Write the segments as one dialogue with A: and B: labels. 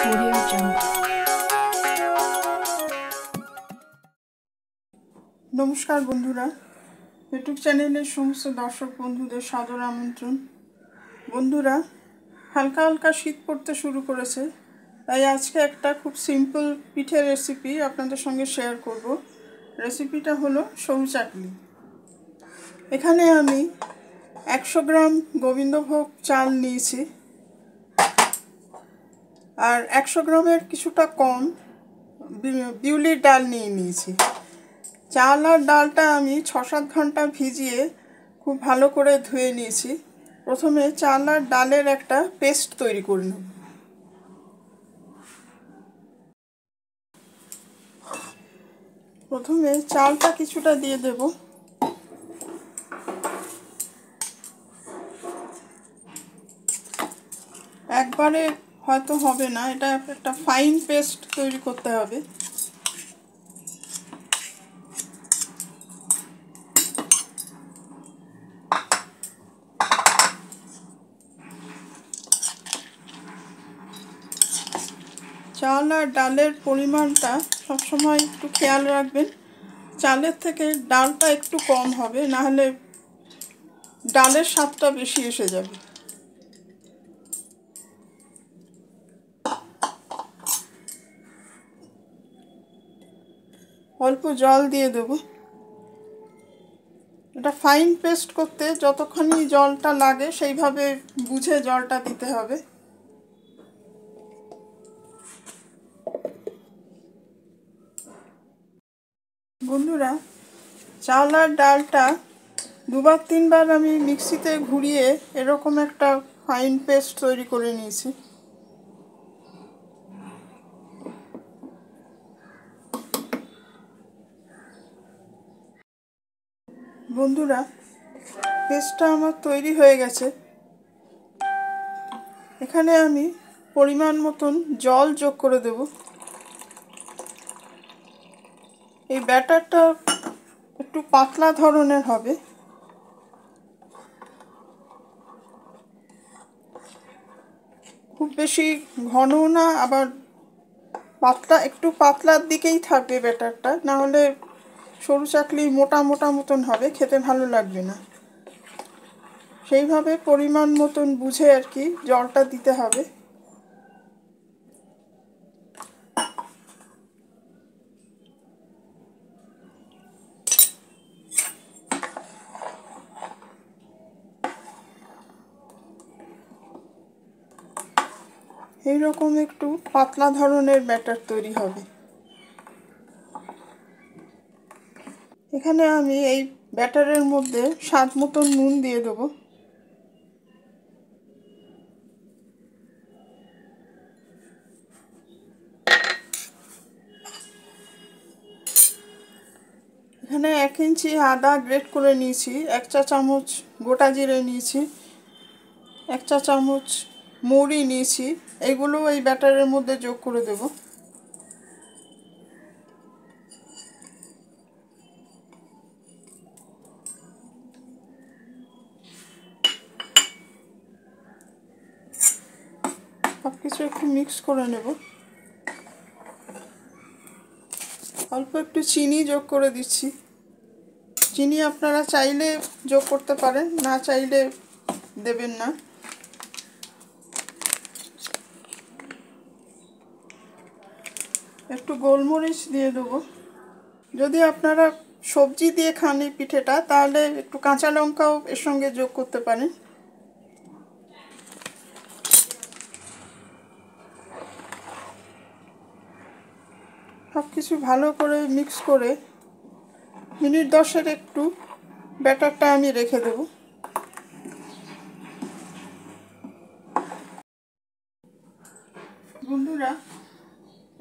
A: Audio Jungle.
B: নমস্কার বন্ধুরা, YouTube চ্যানেলের সমস্ত দর্শক বন্ধুদের সাদর আমন্ত্রণ। বন্ধুরা, হালকা হালকা শীত পড়তে শুরু করেছে, তাই আজকে একটা খুব সিম্পল পিঠের রেসিপি আপনাদের সঙ্গে শেয়ার করব। রেসিপিটা হলো সরু চাকলি। এখানে আমি 100 গ্রাম গোবিন্দভোগ চাল নিয়েছি, আর 100 গ্রামের কিছুটা কম বিউলির ডাল নিয়েছি। চাল আর ডালটা আমি 6-7 ঘন্টা ভিজিয়ে খুব ভালো করে ধুয়ে নিয়েছি। প্রথমে চাল আর ডালের একটা পেস্ট তৈরি করে নেব। প্রথমে চালটা কিছুটা দিয়ে দেব, একবারে হয়তো হবে না, এটা একটা ফাইন পেস্ট তৈরি করতে হবে। চাল আর ডালের পরিমাণটা সবসময় একটু খেয়াল রাখবেন, চালের থেকে ডালটা একটু কম হবে, নাহলে ডালের স্বাদটা বেশি এসে যাবে। অল্প জল দিয়ে দেব। এটা ফাইন পেস্ট করতে যতক্ষণই জলটা লাগে সেইভাবে বুঝে জলটা দিতে হবে। বন্ধুরা, চাল আর ডালটা 2-3 বার আমি মিক্সিতে ঘুরিয়ে এরকম একটা ফাইন পেস্ট তৈরি করে নিয়েছি। বন্ধুরা, পেস্টটা আমার তৈরি হয়ে গেছে। এখানে আমি পরিমাণ মতন জল যোগ করে দেব। এই ব্যাটারটা একটু পাতলা ধরনের হবে। খুব বেশি ঘনও না, আবার পাতলা, একটু পাতলার দিকেই থাকবে ব্যাটারটা, না হলে সরু চাকলি মোটা মোটা মতন হবে, খেতে ভালো লাগবে না। সেইভাবে পরিমাণ মতন বুঝে আর কি জলটা দিতে হবে। এইরকম একটু পাতলা ধরনের ব্যাটার তৈরি হবে। এখানে আমি এই ব্যাটারের মধ্যে স্বাদ মতন নুন দিয়ে দেবো। এখানে 1 ইঞ্চি আদা গ্রেট করে নিয়েছি, 1 চা চামচ গোটা জিরে নিয়েছি, 1 চা চামচ মৌরি নিয়েছি। এগুলো এই ব্যাটারের মধ্যে যোগ করে দেব। সব কিছু একটু মিক্স করে নেব। অল্প একটু চিনি যোগ করে দিচ্ছি। চিনি আপনারা চাইলে যোগ করতে পারেন, না চাইলে দেবেন না। একটু গোলমরিচ দিয়ে দেবো। যদি আপনারা সবজি দিয়ে খান এই পিঠেটা, তাহলে একটু কাঁচা লঙ্কাও এর সঙ্গে যোগ করতে পারেন। সব কিছু ভালো করে মিক্স করে মিনিট 10 একটু ব্যাটারটা আমি রেখে দেব। বন্ধুরা,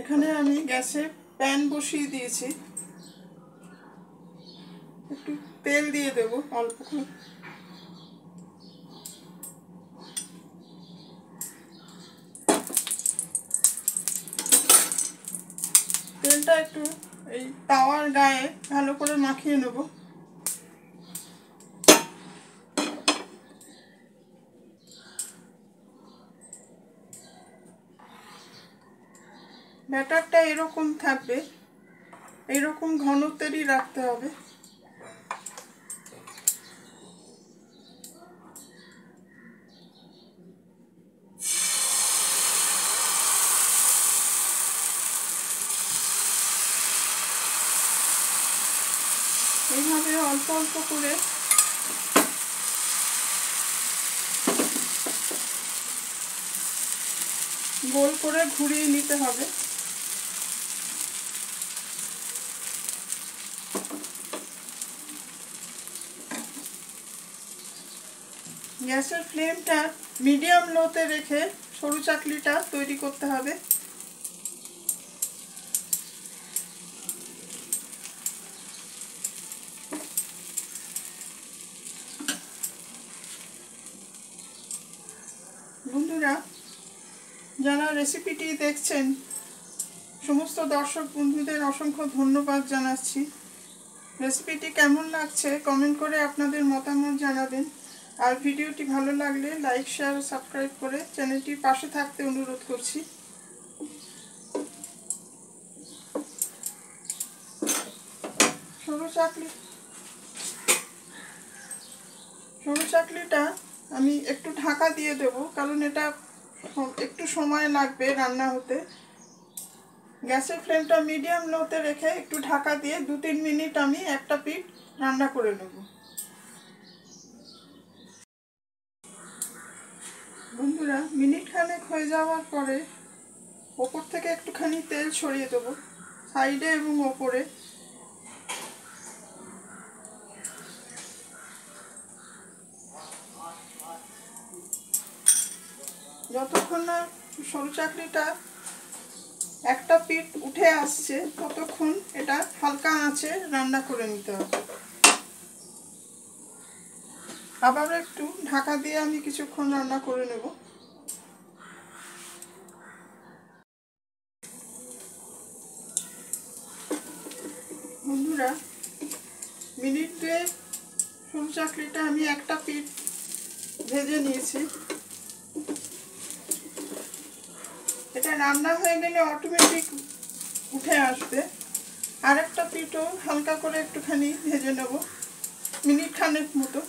B: এখানে আমি গ্যাসে প্যান বসিয়ে দিয়েছি। একটু তেল দিয়ে দেব অল্প করে। তেলটা একটু এই তাওয়ার গায়ে ভালো করে মাখিয়ে নেব। ব্যাটারটা এরকম থাকবে, এরকম ঘনত্বেরই রাখতে হবে। এইভাবে অল্প অল্প করে গোল করে ঘুরিয়ে নিতে হবে। গ্যাসের ফ্লেমটা মিডিয়াম লোতে রেখে সরু চাকলিটা তৈরি করতে হবে। বন্ধুরা, যারা রেসিপিটি দেখছেন সমস্ত দর্শক বন্ধুদের অসংখ্য ধন্যবাদ জানাচ্ছি। রেসিপিটি কেমন লাগছে কমেন্ট করে আপনাদের মতামত জানাবেন। আর ভিডিওটি ভালো লাগলে লাইক, শেয়ার ও সাবস্ক্রাইব করে চ্যানেলটির পাশে থাকতে অনুরোধ করছি। সরু চাকলিটা আমি একটু ঢাকা দিয়ে দেব, কারণ এটা একটু সময় লাগবে রান্না হতে। গ্যাসের ফ্লেমটা মিডিয়াম লোতে রেখে একটু ঢাকা দিয়ে 2-3 মিনিট আমি একটা পিঠ রান্না করে নেব। বন্ধুরা, মিনিট খানেক হয়ে যাওয়ার পরে ওপর থেকে একটুখানি তেল ছড়িয়ে দেবো সাইডে এবং ওপরে। যতক্ষণ না সরু চাকলিটা একটা পিঠ উঠে আসছে ততক্ষণ এটা হালকা আঁচে রান্না করে নিতে হবে। আবার একটু ঢাকা দিয়ে আমি কিছুক্ষণ রান্না করে নেব। বন্ধুরা, মিনিট 2 সরু চাকলিটা আমি একটা পিঠ ভেজে নিয়েছি। এটা রান্না হয়ে গেলে অটোমেটিক উঠে আসবে। আর একটা পিঠও হালকা করে একটুখানি ভেজে নেব, মিনিট খানেক মতো।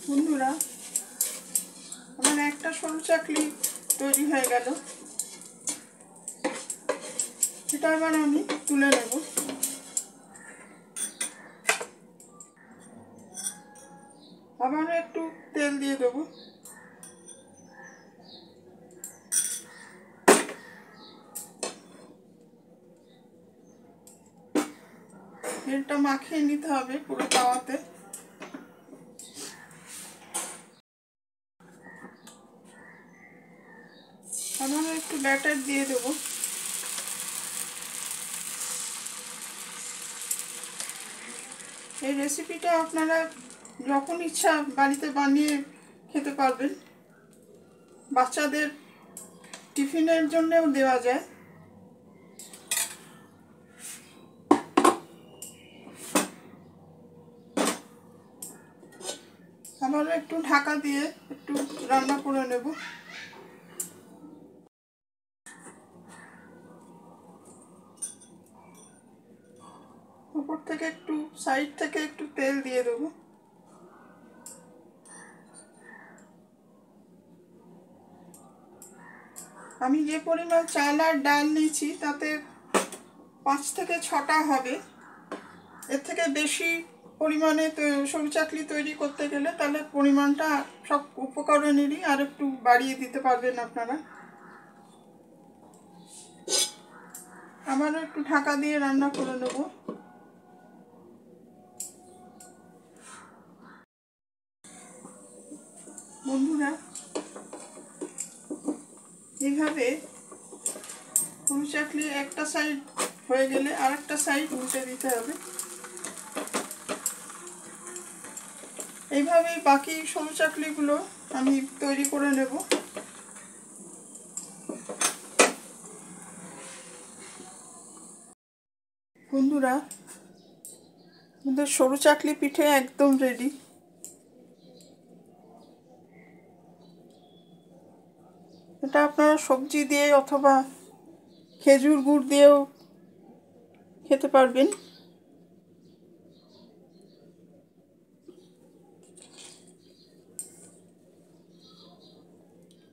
B: বন্ধুরা, আমার একটা সরু চাকলি তৈরি হয়ে গেল। এটা এবার আমি তুলে নেব। আবারও একটু তেল দিয়ে দেবো। তেলটা মাখিয়ে নিতে হবে পুরো তাওয়াতে। আবারও একটু ব্যাটার দিয়ে দেবো। এই রেসিপিটা আপনারা যখন ইচ্ছা বাড়িতে বানিয়ে খেতে পারবেন। বাচ্চাদের টিফিনের জন্যেও দেওয়া যায়। আবারও একটু ঢাকা দিয়ে একটু রান্না করে নেব। উপর থেকে একটু সাইড থেকে একটু তেল দিয়ে দেবো। আমি যে পরিমাণ চাল আর ডাল নিয়েছি তাতে 5 থেকে 6টা হবে। এর থেকে বেশি পরিমাণে সরু চাকলি তৈরি করতে গেলে তাহলে পরিমাণটা সব উপকরণেরই আর একটু বাড়িয়ে দিতে পারবেন আপনারা। আবারও একটু ঢাকা দিয়ে রান্না করে নেব। বন্ধুরা, এইভাবে সরু চাকলি একটা সাইড হয়ে গেলে আর একটা সাইড উল্টে দিতে হবে। এইভাবেই বাকি সরু চাকলিগুলো আমি তৈরি করে নেব। বন্ধুরা, আমাদের সরু চাকলি পিঠে একদম রেডি। এটা আপনারা সবজি দিয়ে অথবা খেজুর গুড় দিয়েও খেতে পারবেন।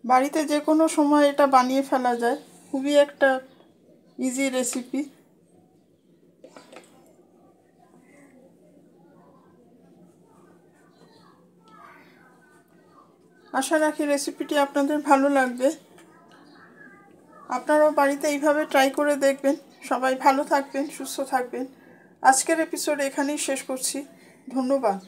B: বাড়িতে যে কোনো সময় এটা বানিয়ে ফেলা যায়, খুবই একটা ইজি রেসিপি। আশা রাখি রেসিপিটি আপনাদের ভালো লাগবে। আপনারাও বাড়িতে এইভাবে ট্রাই করে দেখবেন। সবাই ভালো থাকবেন, সুস্থ থাকবেন। আজকের এপিসোড এখানেই শেষ করছি। ধন্যবাদ।